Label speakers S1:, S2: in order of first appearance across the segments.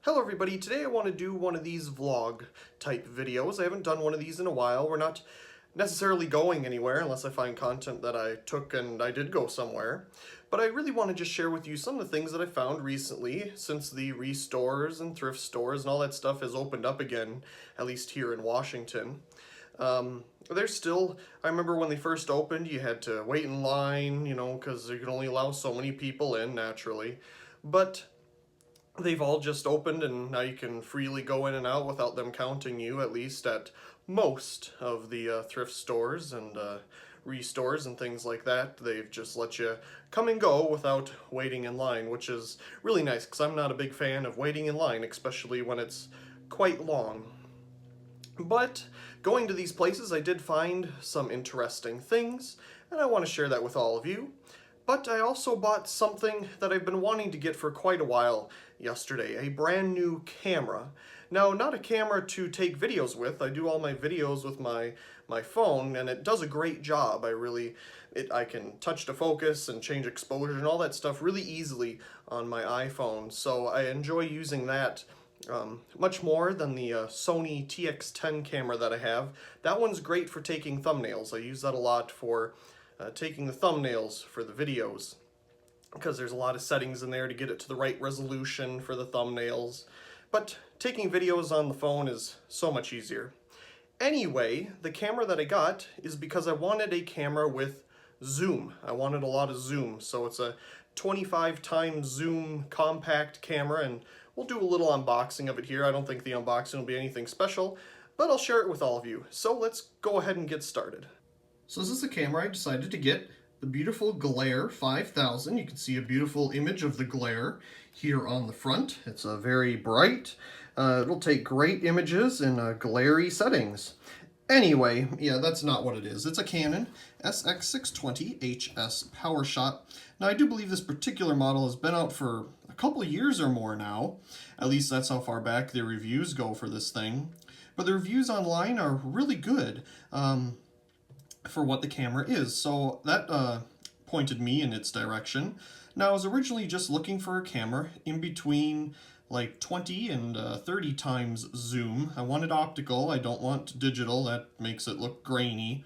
S1: Hello everybody, today I want to do one of these vlog type videos. I haven't done one of these in a while. We're not necessarily going anywhere unless I find content that I took and I did go somewhere. But I really want to just share with you some of the things that I found recently since the restores and thrift stores and all that stuff has opened up again, at least here in Washington. There's still, I remember when they first opened, you had to wait in line, because you can only allow so many people in, naturally. But they've all just opened and now you can freely go in and out without them counting you, at least at most of the thrift stores and restores and things like that. They've just let you come and go without waiting in line, which is really nice because I'm not a big fan of waiting in line, especially when it's quite long. But going to these places, I did find some interesting things, and I want to share that with all of you. But I also bought something that I've been wanting to get for quite a while yesterday, a brand new camera. Now, not a camera to take videos with. I do all my videos with my phone, and it does a great job. I can touch to focus and change exposure and all that stuff really easily on my iPhone. So I enjoy using that much more than the Sony TX10 camera that I have. That one's great for taking thumbnails. I use that a lot for taking the thumbnails for the videos because there's a lot of settings in there to get it to the right resolution for the thumbnails. But taking videos on the phone is so much easier. Anyway, the camera that I got is because I wanted a camera with zoom. I wanted a lot of zoom, so it's a 25 times zoom compact camera, and we'll do a little unboxing of it here. I don't think the unboxing will be anything special, but I'll share it with all of you. So let's go ahead and get started. So this is the camera I decided to get, the beautiful Glare 5000. You can see a beautiful image of the glare here on the front. It's very bright. It'll take great images in glary settings. Anyway, yeah, that's not what it is. It's a Canon SX620 HS PowerShot. Now, I do believe this particular model has been out for a couple of years or more now. At least that's how far back the reviews go for this thing. But the reviews online are really good for what the camera is. So that pointed me in its direction. Now, I was originally just looking for a camera in between like 20 and 30 times zoom. I wanted optical, I don't want digital, that makes it look grainy.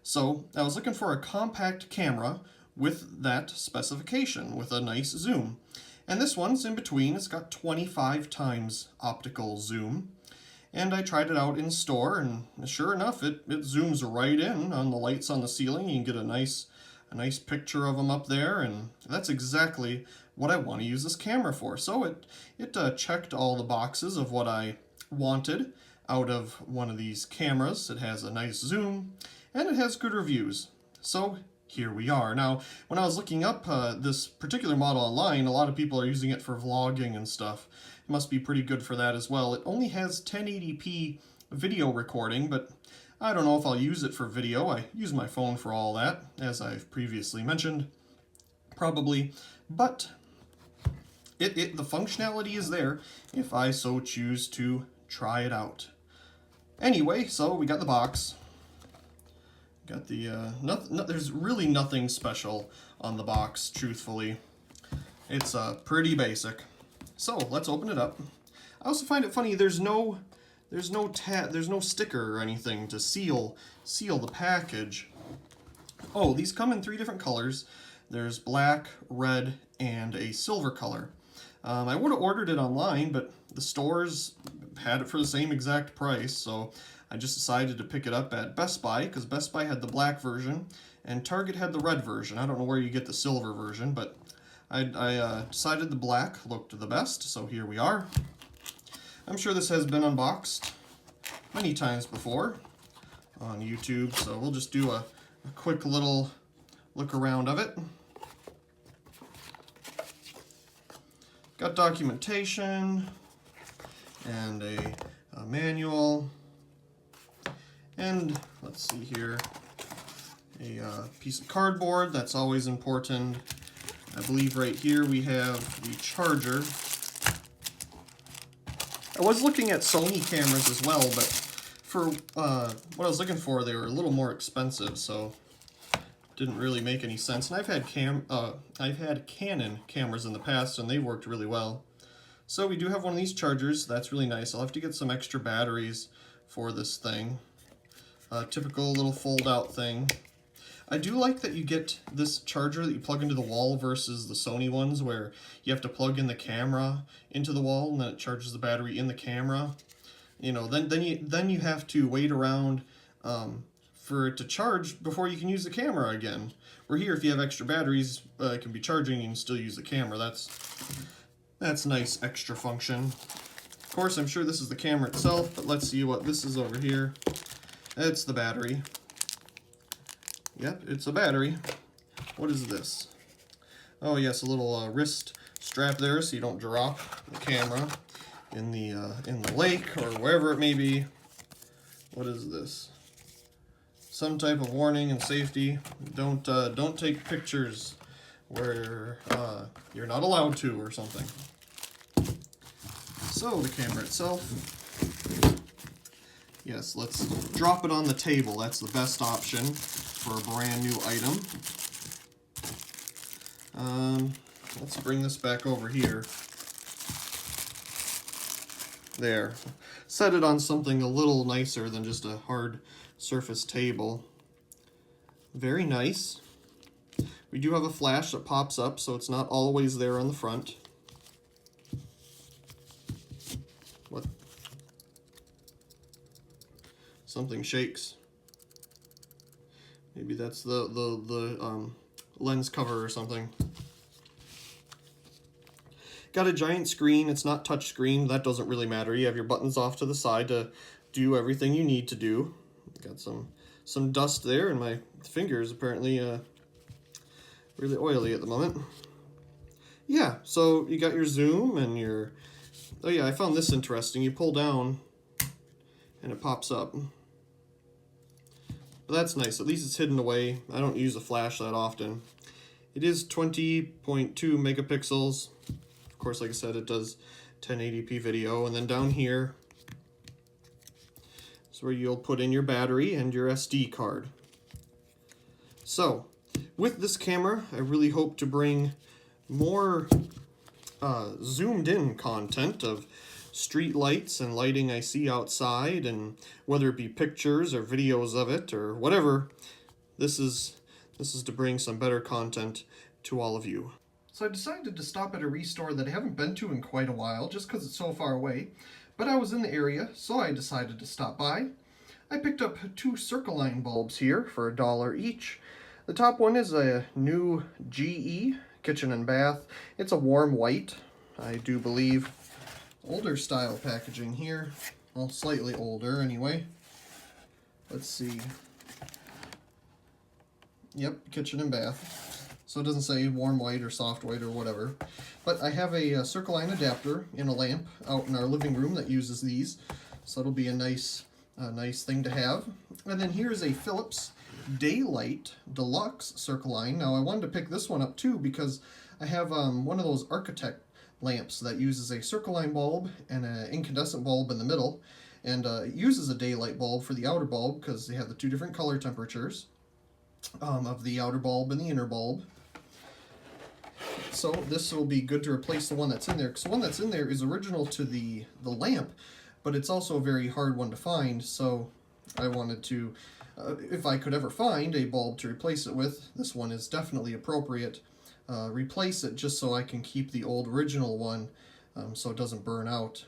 S1: So I was looking for a compact camera with that specification, with a nice zoom. And this one's in between. It's got 25 times optical zoom. And I tried it out in store, and sure enough, it zooms right in on the lights on the ceiling. You can get a nice picture of them up there, and that's exactly what I want to use this camera for. So it checked all the boxes of what I wanted out of one of these cameras. It has a nice zoom, and it has good reviews. So here we are. Now, when I was looking up this particular model online, a lot of people are using it for vlogging and stuff. It must be pretty good for that as well. It only has 1080p video recording, but I don't know if I'll use it for video. I use my phone for all that, as I've previously mentioned, probably. But the functionality is there if I so choose to try it out. Anyway, so we got the box. Got the, there's really nothing special on the box, truthfully. It's pretty basic. So let's open it up. I also find it funny, there's no sticker or anything to seal the package. Oh, these come in 3 different colors. There's black, red, and a silver color. I would have ordered it online, but the stores had it for the same exact price, so I just decided to pick it up at Best Buy, because Best Buy had the black version, and Target had the red version. I don't know where you get the silver version, but I decided the black looked the best, so here we are. I'm sure this has been unboxed many times before on YouTube, so we'll just do a quick little look around of it. Got documentation and a manual, and let's see here, a piece of cardboard. That's always important. I believe right here we have the charger. I was looking at Sony cameras as well, but for what I was looking for, they were a little more expensive, so didn't really make any sense. And I've had Canon cameras in the past, and they worked really well. So we do have one of these chargers. That's really nice. I'll have to get some extra batteries for this thing. Typical little fold-out thing. I do like that you get this charger that you plug into the wall versus the Sony ones where you have to plug in the camera into the wall and then it charges the battery in the camera. You know, then you have to wait around for it to charge before you can use the camera again. Where here, if you have extra batteries, it can be charging and still use the camera. That's nice extra function. Of course, I'm sure this is the camera itself, but let's see what this is over here. It's the battery. Yep, it's a battery. What is this? Oh yes, a little wrist strap there so you don't drop the camera in the lake or wherever it may be. What is this? Some type of warning and safety. Don't take pictures where you're not allowed to or something. So the camera itself. Yes, let's drop it on the table. That's the best option for a brand new item. Let's bring this back over here. There. Set it on something a little nicer than just a hard surface table. Very nice. We do have a flash that pops up, so it's not always there on the front. What? Something shakes. Maybe that's the lens cover or something. Got a giant screen. It's not touch screen. That doesn't really matter. You have your buttons off to the side to do everything you need to do. Got some dust there, and my fingers apparently really oily at the moment. Yeah, so you got your zoom and your... Oh yeah, I found this interesting. You pull down and it pops up. But that's nice. At least it's hidden away. I don't use a flash that often. It is 20.2 megapixels. Of course, like I said, it does 1080p video. And then down here is where you'll put in your battery and your SD card. So, with this camera, I really hope to bring more zoomed in content of street lights and lighting I see outside, and whether it be pictures or videos of it or whatever, this is to bring some better content to all of you. So I decided to stop at a restore that I haven't been to in quite a while, just because it's so far away, but I was in the area, so I decided to stop by. I picked up 2 Circle Line bulbs here for $1 each. The top one is a new GE kitchen and bath. It's a warm white, I do believe. Older style packaging here. Well, slightly older anyway. Let's see. Yep, kitchen and bath. So it doesn't say warm white or soft white or whatever. But I have a Circle Line adapter in a lamp out in our living room that uses these. So it'll be a nice thing to have. And then here's a Philips Daylight Deluxe Circle Line. Now I wanted to pick this one up too because I have one of those Architect lamps that uses a Circle Line bulb and an incandescent bulb in the middle, and it uses a daylight bulb for the outer bulb because they have the 2 different color temperatures of the outer bulb and the inner bulb. So this will be good to replace the one that's in there, because the one that's in there is original to the lamp, but it's also a very hard one to find, so I wanted to, if I could ever find a bulb to replace it with, this one is definitely appropriate. Replace it just so I can keep the old original one so it doesn't burn out.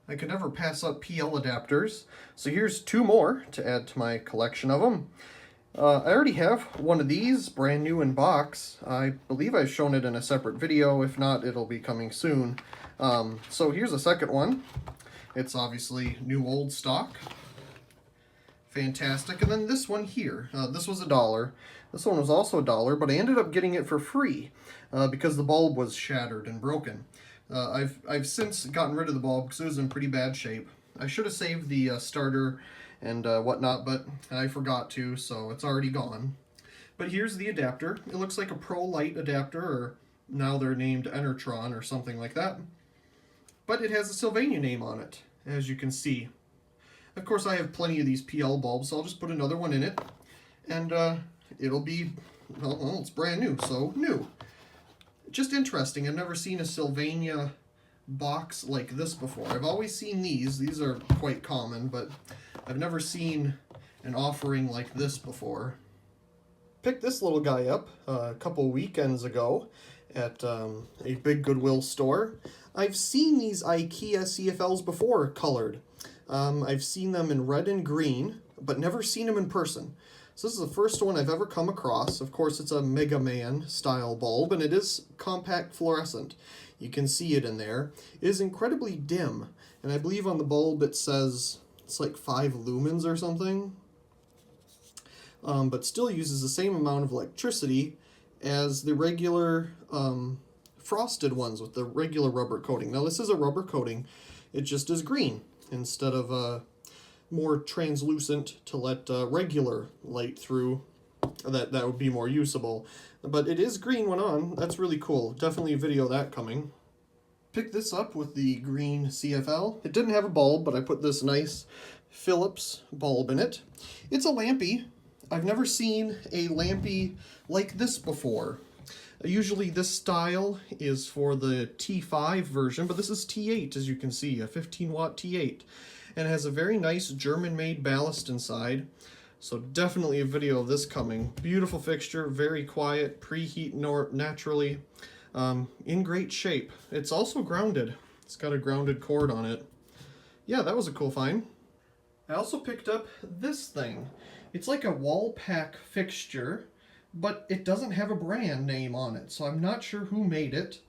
S1: I could never pass up PL adapters, so here's 2 more to add to my collection of them. I already have one of these, brand new in box. I believe I've shown it in a separate video. If not, it'll be coming soon. So here's a second one. It's obviously new old stock. Fantastic. And then this one here. This was $1. This one was also $1, but I ended up getting it for free because the bulb was shattered and broken. I've since gotten rid of the bulb because it was in pretty bad shape. I should have saved the starter and whatnot, but I forgot to, so it's already gone. But here's the adapter. It looks like a Pro Light adapter, or now they're named Enertron or something like that. But it has a Sylvania name on it, as you can see. Of course, I have plenty of these PL bulbs, so I'll just put another one in it, and it'll be, well, it's brand new, so new. Just interesting. I've never seen a Sylvania box like this before. I've always seen these. These are quite common, but I've never seen an offering like this before. Picked this little guy up a couple weekends ago at a big Goodwill store. I've seen these Ikea CFLs before colored. I've seen them in red and green, but never seen them in person. So this is the first one I've ever come across. Of course, it's a Mega Man style bulb, and it is compact fluorescent. You can see it in there. It is incredibly dim, and I believe on the bulb it says it's like 5 lumens or something. But still uses the same amount of electricity as the regular frosted ones with the regular rubber coating. Now this is a rubber coating, it just is green instead of more translucent to let regular light through. That would be more usable. But it is green when on. That's really cool. Definitely a video of that coming. Picked this up with the green CFL. It didn't have a bulb, but I put this nice Philips bulb in it. It's a lampy. I've never seen a lampy like this before. Usually this style is for the T5 version, but this is T8, as you can see, a 15-watt T8. And it has a very nice German-made ballast inside. So definitely a video of this coming. Beautiful fixture, very quiet, preheat naturally, in great shape. It's also grounded. It's got a grounded cord on it. Yeah, that was a cool find. I also picked up this thing. It's like a wall pack fixture, but it doesn't have a brand name on it, so I'm not sure who made it.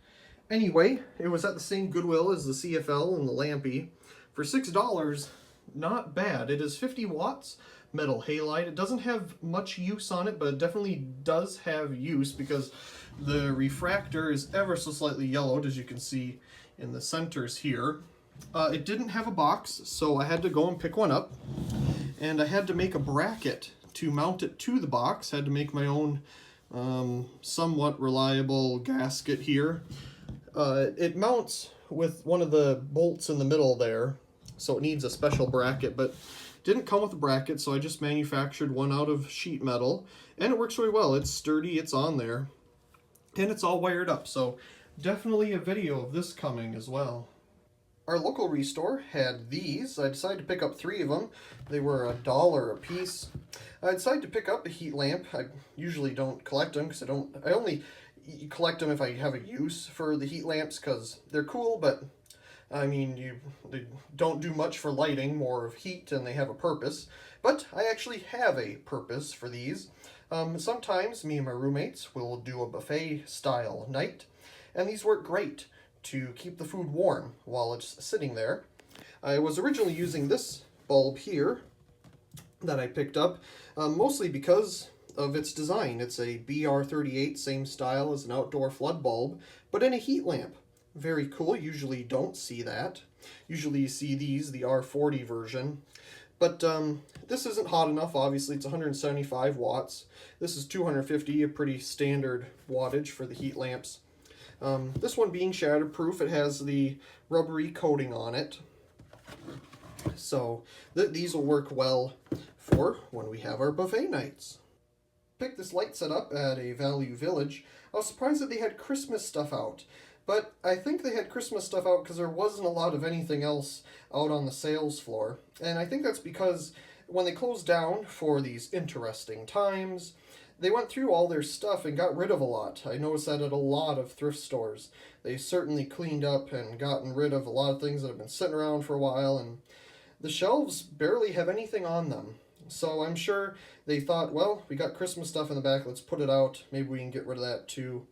S1: Anyway, it was at the same Goodwill as the CFL and the Lampy. For $6, not bad. It is 50 watts, metal halide. It doesn't have much use on it, but it definitely does have use because the refractor is ever so slightly yellowed, as you can see in the centers here. It didn't have a box, so I had to go and pick one up. And I had to make a bracket to mount it to the box. Had to make my own somewhat reliable gasket here. It mounts with one of the bolts in the middle there, so it needs a special bracket, but didn't come with a bracket, so I just manufactured one out of sheet metal, and it works really well. It's sturdy, it's on there, and it's all wired up, so definitely a video of this coming as well. Our local restore had these. I decided to pick up 3 of them. They were $1 a piece. I decided to pick up a heat lamp. I usually don't collect them because I only collect them if I have a use for the heat lamps because they're cool, but I mean, they don't do much for lighting, more of heat, and they have a purpose. But I actually have a purpose for these. Sometimes me and my roommates will do a buffet style night, and these work great to keep the food warm while it's sitting there. I was originally using this bulb here that I picked up, mostly because of its design. It's a BR38, same style as an outdoor flood bulb, but in a heat lamp. Very cool. Usually don't see that. Usually you see these, the R40 version. But this isn't hot enough, obviously. It's 175 watts. This is 250, a pretty standard wattage for the heat lamps. This one being shatterproof, it has the rubbery coating on it. So these will work well for when we have our buffet nights. Picked this light set up at a Value Village. I was surprised that they had Christmas stuff out. But I think they had Christmas stuff out because there wasn't a lot of anything else out on the sales floor. And I think that's because when they closed down for these interesting times, they went through all their stuff and got rid of a lot. I noticed that at a lot of thrift stores. They certainly cleaned up and gotten rid of a lot of things that have been sitting around for a while, and the shelves barely have anything on them. So I'm sure they thought, well, we got Christmas stuff in the back, let's put it out. Maybe we can get rid of that too.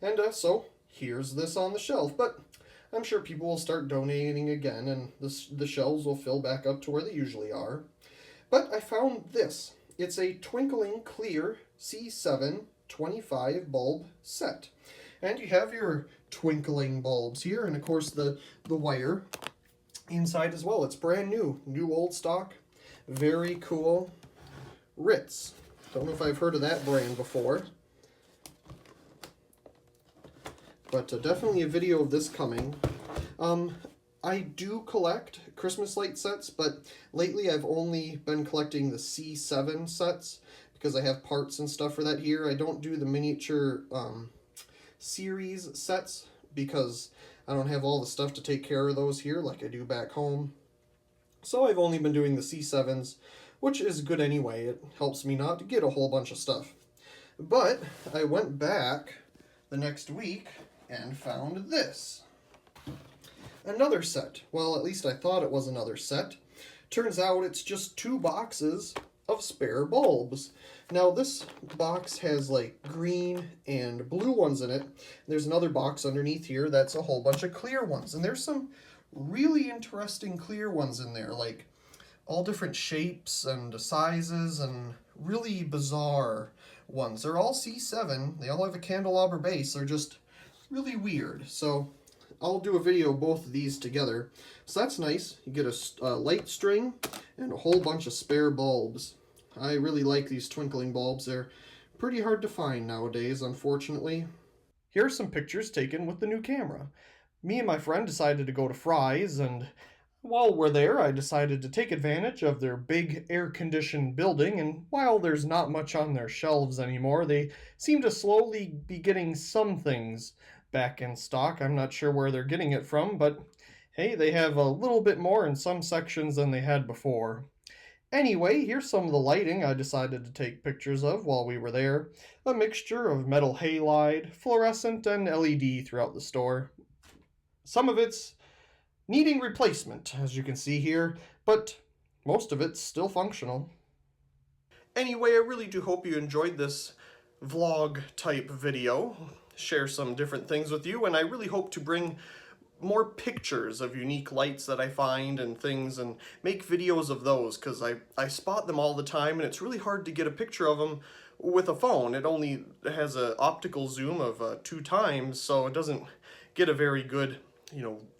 S1: And so here's this on the shelf. But I'm sure people will start donating again, and the shelves will fill back up to where they usually are. But I found this. It's a twinkling clear C7 25 bulb set. And you have your twinkling bulbs here, and of course the wire inside as well. It's brand new old stock. Very cool. Ritz. Don't know if I've heard of that brand before. But definitely a video of this coming. I do collect Christmas light sets, but lately I've only been collecting the C7 sets because I have parts and stuff for that here. I don't do the miniature series sets because I don't have all the stuff to take care of those here like I do back home. So I've only been doing the C7s, which is good anyway. It helps me not to get a whole bunch of stuff. But I went back the next week and found this. Another set. Well, at least I thought it was another set. Turns out it's just 2 boxes of spare bulbs. Now this box has like green and blue ones in it. There's another box underneath here that's a whole bunch of clear ones. And there's some really interesting clear ones in there, like all different shapes and sizes and really bizarre ones. They're all C7. They all have a candelabra base. They're just really weird. So I'll do a video of both of these together. So that's nice. You get a light string and a whole bunch of spare bulbs. I really like these twinkling bulbs. They're pretty hard to find nowadays, unfortunately. Here are some pictures taken with the new camera. Me and my friend decided to go to Fry's, and while we're there, I decided to take advantage of their big air-conditioned building, and while there's not much on their shelves anymore, they seem to slowly be getting some things back in stock. I'm not sure where they're getting it from, but hey, they have a little bit more in some sections than they had before. Anyway, here's some of the lighting I decided to take pictures of while we were there. A mixture of metal halide, fluorescent, and LED throughout the store. Some of it's needing replacement, as you can see here, but most of it's still functional. Anyway, I really do hope you enjoyed this vlog type video. Share some different things with you, and I really hope to bring more pictures of unique lights that I find and things and make videos of those, because I spot them all the time and it's really hard to get a picture of them with a phone. It only has an optical zoom of 2 times, so it doesn't get a very good,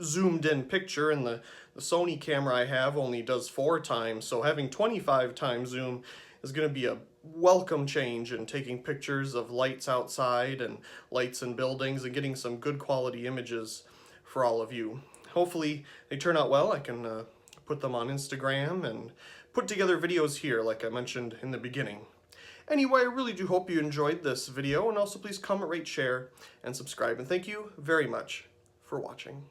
S1: zoomed in picture, and the Sony camera I have only does 4 times, so having 25 times zoom is going to be a welcome change in taking pictures of lights outside and lights in buildings and getting some good quality images for all of you. Hopefully they turn out well. I can put them on Instagram and put together videos here like I mentioned in the beginning. Anyway, I really do hope you enjoyed this video, and also please comment, rate, share, and subscribe. And thank you very much for watching.